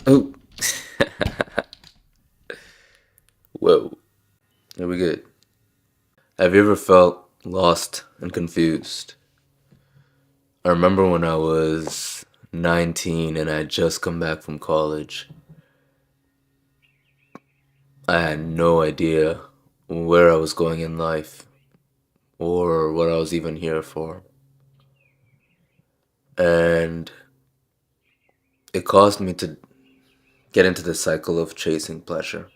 Oh, whoa. Are we good? Have you ever felt lost and confused? I remember when I was 19 and I had just come back from college. I had no idea where I was going in life or what I was even here for. And it caused me to get into the cycle of chasing pleasure.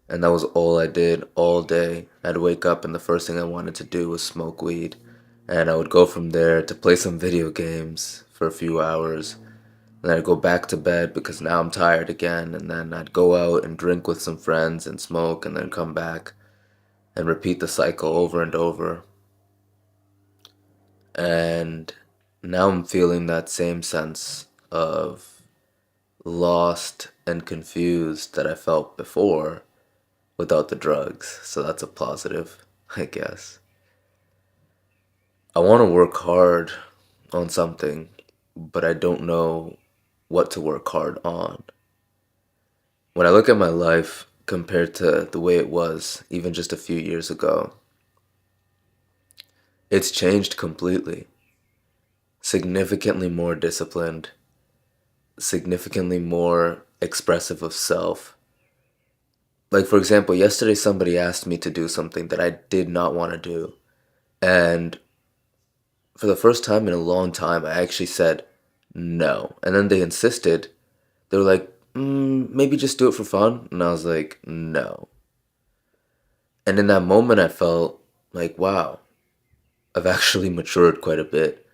And that was all I did all day. I'd wake up and the first thing I wanted to do was smoke weed. And I would go from there to play some video games for a few hours. And then I'd go back to bed because now I'm tired again. And then I'd go out and drink with some friends and smoke and then come back and repeat the cycle over and over. And now I'm feeling that same sense of lost and confused that I felt before without the drugs. So that's a positive, I guess. I want to work hard on something, but I don't know what to work hard on. When I look at my life compared to the way it was even just a few years ago, it's changed completely. Significantly more disciplined, significantly more expressive of self. Like, for example, yesterday somebody asked me to do something that I did not want to do. And for the first time in a long time, I actually said no. And then they insisted. They were like, maybe just do it for fun. And I was like, no. And in that moment, I felt like, wow, I've actually matured quite a bit.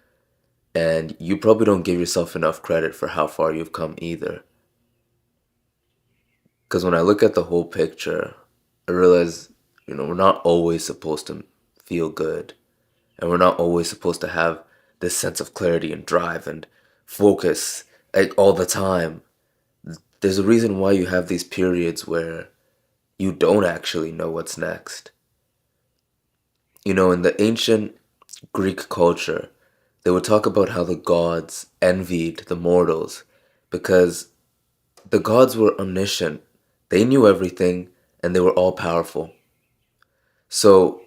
And you probably don't give yourself enough credit for how far you've come either. Because when I look at the whole picture, I realize, we're not always supposed to feel good. And we're not always supposed to have this sense of clarity and drive and focus like all the time. There's a reason why you have these periods where you don't actually know what's next. In the ancient Greek culture, they would talk about how the gods envied the mortals because the gods were omniscient. They knew everything and they were all powerful. So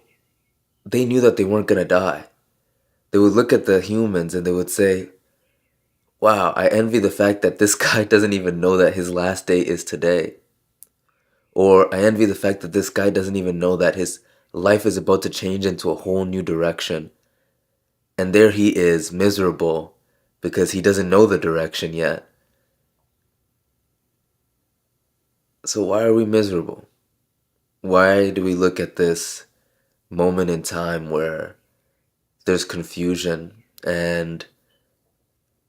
they knew that they weren't going to die. They would look at the humans and they would say, wow, I envy the fact that this guy doesn't even know that his last day is today. Or I envy the fact that this guy doesn't even know that his life is about to change into a whole new direction. And there he is, miserable, because he doesn't know the direction yet. So why are we miserable? Why do we look at this moment in time where there's confusion and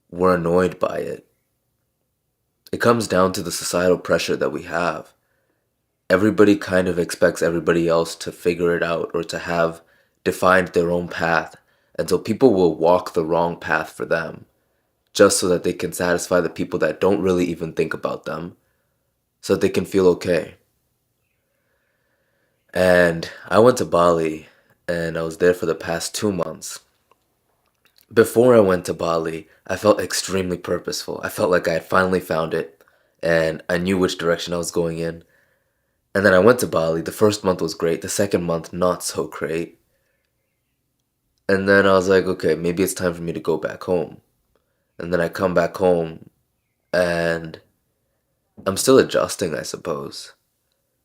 we're annoyed by it? It comes down to the societal pressure that we have. Everybody kind of expects everybody else to figure it out or to have defined their own path. And so people will walk the wrong path for them just so that they can satisfy the people that don't really even think about them so that they can feel okay. And I went to Bali and I was there for the past 2 months. Before I went to Bali, I felt extremely purposeful. I felt like I had finally found it and I knew which direction I was going in. And then I went to Bali. The first month was great. The second month, not so great. And then I was like, okay, maybe it's time for me to go back home. And then I come back home and I'm still adjusting, I suppose,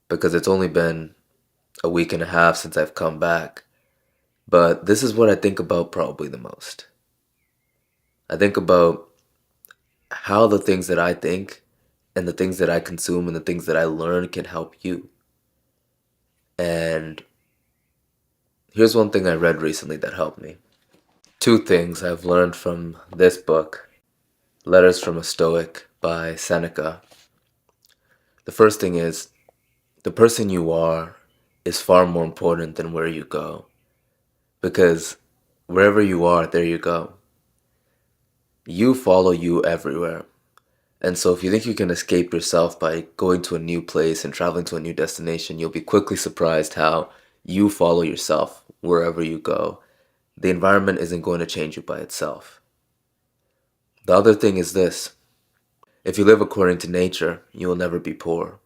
because it's only been a week and a half since I've come back. But this is what I think about probably the most. I think about how the things that I think and the things that I consume and the things that I learn can help you. And here's one thing I read recently that helped me. Two things I've learned from this book, Letters from a Stoic by Seneca. The first thing is, the person you are is far more important than where you go. Because wherever you are, there you go. You follow you everywhere. And so if you think you can escape yourself by going to a new place and traveling to a new destination, you'll be quickly surprised how you follow yourself wherever you go. The environment isn't going to change you by itself. The other thing is this. If you live according to nature, you will never be poor.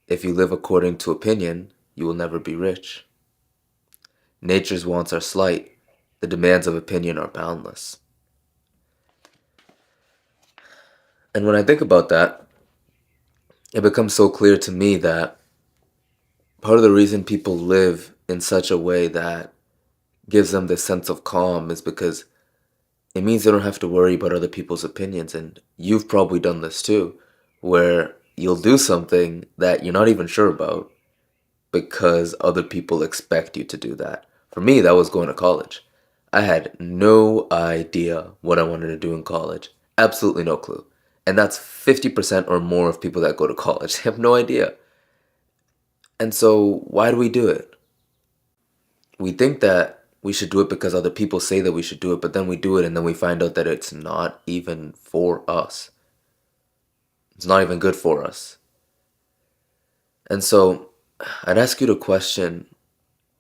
If you live according to opinion, you will never be rich. Nature's wants are slight, the demands of opinion are boundless. And when I think about that, it becomes so clear to me that part of the reason people live in such a way that gives them this sense of calm is because it means they don't have to worry about other people's opinions. And you've probably done this too, where you'll do something that you're not even sure about because other people expect you to do that. For me, that was going to college. I had no idea what I wanted to do in college. Absolutely no clue. And that's 50% or more of people that go to college. They have no idea. And so, why do we do it? We think that we should do it because other people say that we should do it, but then we do it and then we find out that it's not even for us. It's not even good for us. And so, I'd ask you to question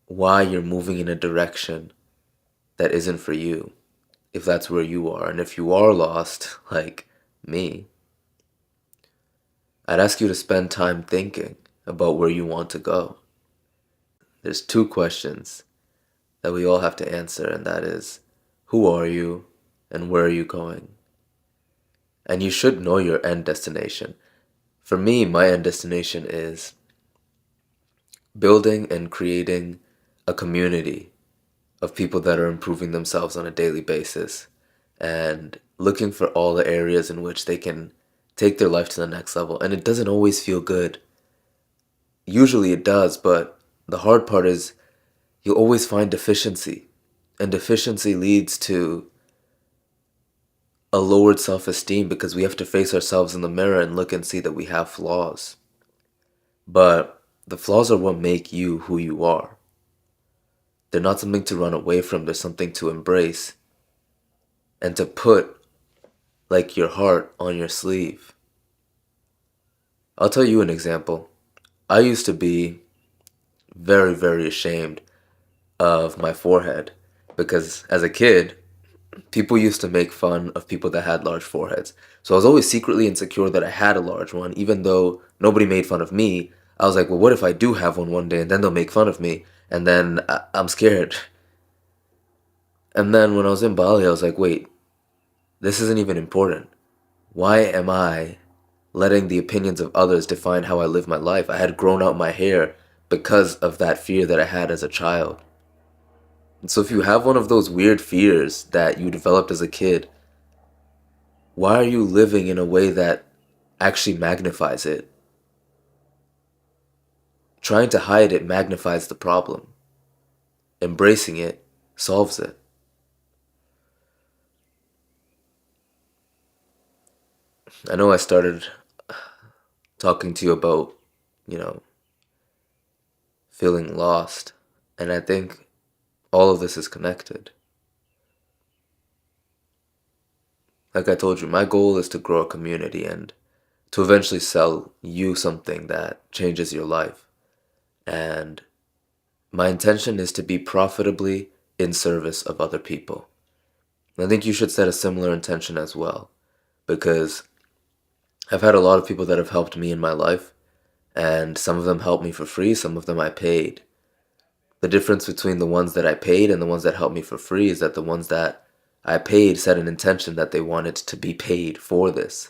why you're moving in a direction that isn't for you, if that's where you are. And if you are lost, like me, I'd ask you to spend time thinking about where you want to go. There's two questions that we all have to answer, and that is, who are you and where are you going? And you should know your end destination. For me, my end destination is building and creating a community of people that are improving themselves on a daily basis and looking for all the areas in which they can take their life to the next level. And it doesn't always feel good. Usually it does, but the hard part is you'll always find deficiency. And deficiency leads to a lowered self-esteem because we have to face ourselves in the mirror and look and see that we have flaws. But the flaws are what make you who you are. They're not something to run away from, they're something to embrace and to put like your heart on your sleeve. I'll tell you an example. I used to be very, very ashamed of my forehead because as a kid, people used to make fun of people that had large foreheads. So I was always secretly insecure that I had a large one, even though nobody made fun of me. I was like, well, what if I do have one day and then they'll make fun of me? And then I'm scared. And then when I was in Bali, I was like, wait, this isn't even important. Why am I letting the opinions of others define how I live my life? I had grown out my hair because of that fear that I had as a child. And so if you have one of those weird fears that you developed as a kid, why are you living in a way that actually magnifies it? Trying to hide it magnifies the problem. Embracing it solves it. I know I started talking to you about, you know, feeling lost, and I think all of this is connected. Like I told you, my goal is to grow a community and to eventually sell you something that changes your life. And my intention is to be profitably in service of other people. And I think you should set a similar intention as well, because I've had a lot of people that have helped me in my life, and some of them helped me for free, some of them I paid. The difference between the ones that I paid and the ones that helped me for free is that the ones that I paid set an intention that they wanted to be paid for this.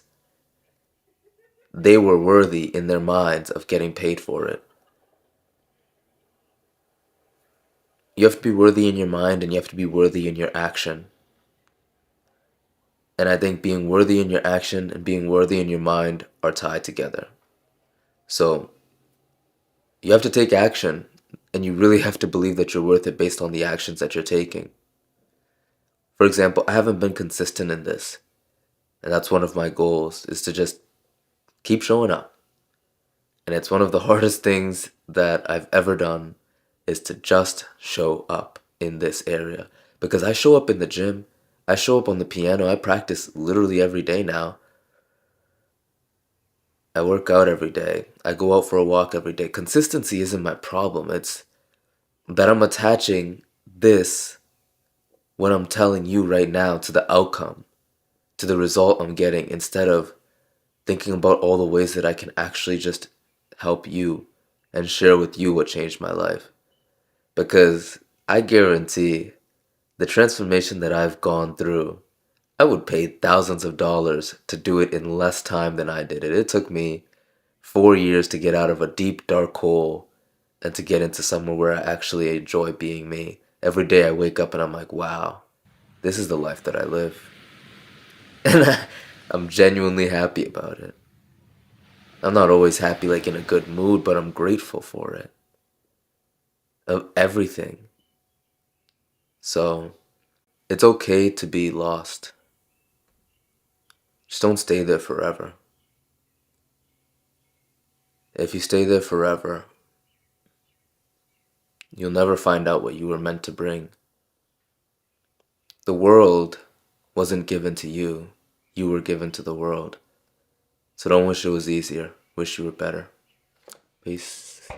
They were worthy in their minds of getting paid for it. You have to be worthy in your mind and you have to be worthy in your action. And I think being worthy in your action and being worthy in your mind are tied together. So you have to take action and you really have to believe that you're worth it based on the actions that you're taking. For example, I haven't been consistent in this. And that's one of my goals, is to just keep showing up. And it's one of the hardest things that I've ever done, is to just show up in this area. Because I show up in the gym, I show up on the piano, I practice literally every day now. I work out every day. I go out for a walk every day. Consistency isn't my problem. It's that I'm attaching this, what I'm telling you right now, to the outcome, to the result I'm getting, instead of thinking about all the ways that I can actually just help you and share with you what changed my life. Because I guarantee the transformation that I've gone through, I would pay thousands of dollars to do it in less time than I did it. It took me 4 years to get out of a deep, dark hole and to get into somewhere where I actually enjoy being me. Every day I wake up and I'm like, wow, this is the life that I live. And I'm genuinely happy about it. I'm not always happy like in a good mood, but I'm grateful for it. Of everything. So, it's okay to be lost. Just don't stay there forever. If you stay there forever, you'll never find out what you were meant to bring. The world wasn't given to you. You were given to the world. So don't wish it was easier. Wish you were better. Peace.